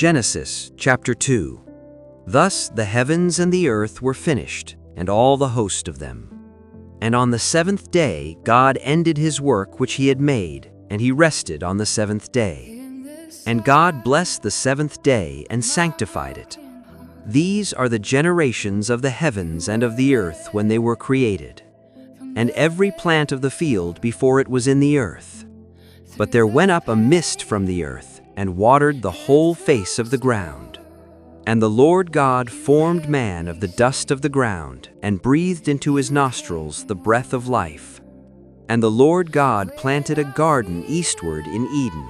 Genesis chapter 2. Thus the heavens and the earth were finished, and all the host of them. And on the seventh day God ended his work which he had made, and he rested on the seventh day. And God blessed the seventh day and sanctified it. These are the generations of the heavens and of the earth when they were created, and every plant of the field before it was in the earth. But there went up a mist from the earth, and watered the whole face of the ground. And the Lord God formed man of the dust of the ground, and breathed into his nostrils the breath of life. And the Lord God planted a garden eastward in Eden.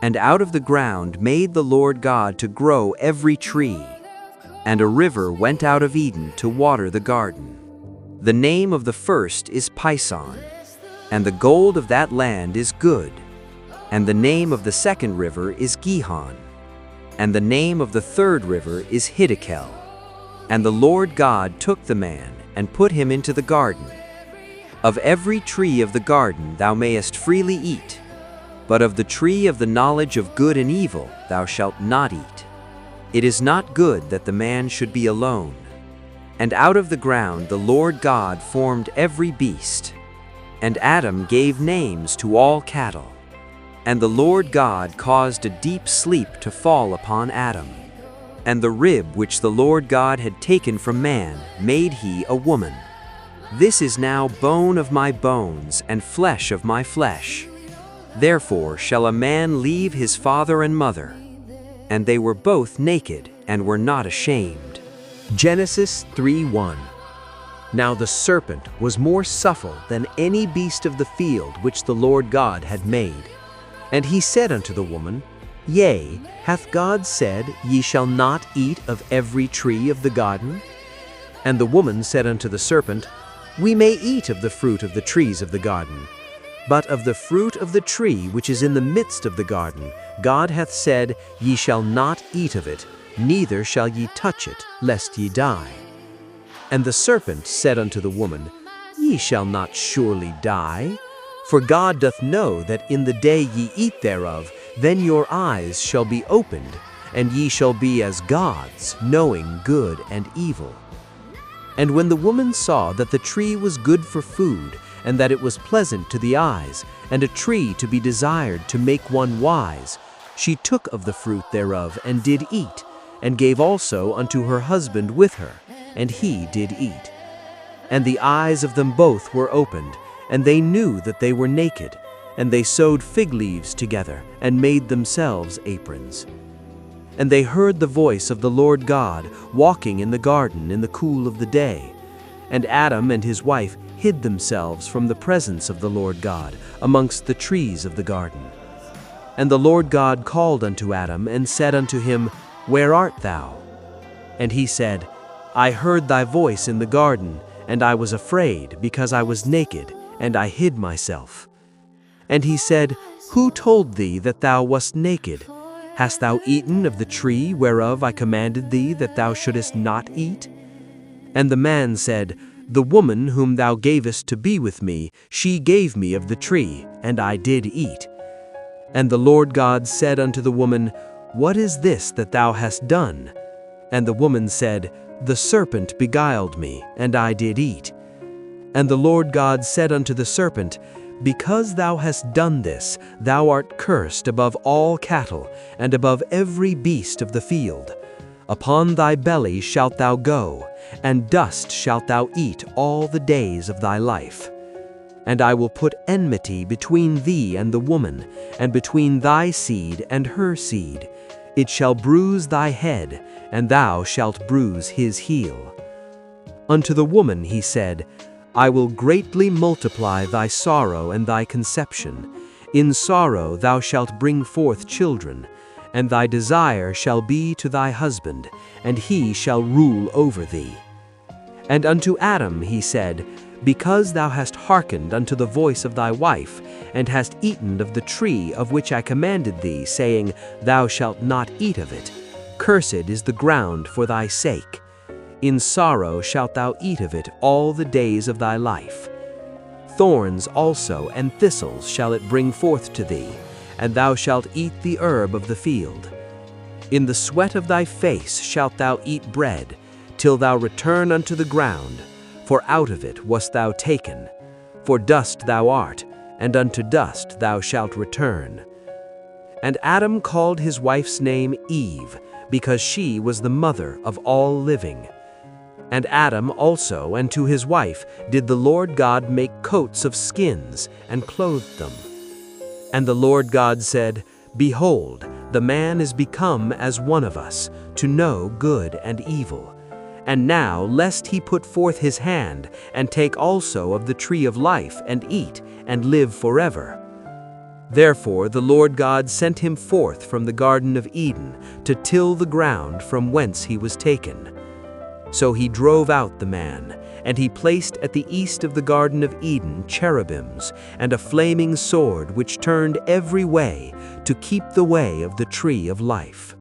And out of the ground made the Lord God to grow every tree. And a river went out of Eden to water the garden. The name of the first is Pison, and the gold of that land is good. And the name of the second river is Gihon. And the name of the third river is Hiddekel. And the Lord God took the man, and put him into the garden. Of every tree of the garden thou mayest freely eat, but of the tree of the knowledge of good and evil thou shalt not eat. It is not good that the man should be alone. And out of the ground the Lord God formed every beast. And Adam gave names to all cattle. And the Lord God caused a deep sleep to fall upon Adam. And the rib which the Lord God had taken from man made he a woman. This is now bone of my bones and flesh of my flesh. Therefore shall a man leave his father and mother. And they were both naked and were not ashamed. Genesis 3:1. Now the serpent was more subtle than any beast of the field which the Lord God had made. And he said unto the woman, Yea, hath God said, Ye shall not eat of every tree of the garden? And the woman said unto the serpent, We may eat of the fruit of the trees of the garden. But of the fruit of the tree which is in the midst of the garden, God hath said, Ye shall not eat of it, neither shall ye touch it, lest ye die. And the serpent said unto the woman, Ye shall not surely die. For God doth know that in the day ye eat thereof, then your eyes shall be opened, and ye shall be as gods, knowing good and evil. And when the woman saw that the tree was good for food, and that it was pleasant to the eyes, and a tree to be desired to make one wise, she took of the fruit thereof, and did eat, and gave also unto her husband with her, and he did eat. And the eyes of them both were opened, and they knew that they were naked, and they sewed fig leaves together, and made themselves aprons. And they heard the voice of the Lord God walking in the garden in the cool of the day. And Adam and his wife hid themselves from the presence of the Lord God amongst the trees of the garden. And the Lord God called unto Adam, and said unto him, Where art thou? And he said, I heard thy voice in the garden, and I was afraid, because I was naked, and I hid myself. And he said, Who told thee that thou wast naked? Hast thou eaten of the tree whereof I commanded thee that thou shouldest not eat? And the man said, The woman whom thou gavest to be with me, she gave me of the tree, and I did eat. And the Lord God said unto the woman, What is this that thou hast done? And the woman said, The serpent beguiled me, and I did eat. And the Lord God said unto the serpent, Because thou hast done this, thou art cursed above all cattle, and above every beast of the field. Upon thy belly shalt thou go, and dust shalt thou eat all the days of thy life. And I will put enmity between thee and the woman, and between thy seed and her seed. It shall bruise thy head, and thou shalt bruise his heel. Unto the woman he said, I will greatly multiply thy sorrow and thy conception. In sorrow thou shalt bring forth children, and thy desire shall be to thy husband, and he shall rule over thee. And unto Adam he said, Because thou hast hearkened unto the voice of thy wife, and hast eaten of the tree of which I commanded thee, saying, Thou shalt not eat of it, cursed is the ground for thy sake. In sorrow shalt thou eat of it all the days of thy life. Thorns also and thistles shall it bring forth to thee, and thou shalt eat the herb of the field. In the sweat of thy face shalt thou eat bread, till thou return unto the ground, for out of it wast thou taken. For dust thou art, and unto dust thou shalt return. And Adam called his wife's name Eve, because she was the mother of all living. And Adam also and to his wife did the Lord God make coats of skins, and clothed them. And the Lord God said, Behold, the man is become as one of us, to know good and evil. And now, lest he put forth his hand, and take also of the tree of life, and eat, and live forever. Therefore the Lord God sent him forth from the Garden of Eden, to till the ground from whence he was taken. So he drove out the man, and he placed at the east of the Garden of Eden cherubims, and a flaming sword which turned every way, to keep the way of the tree of life.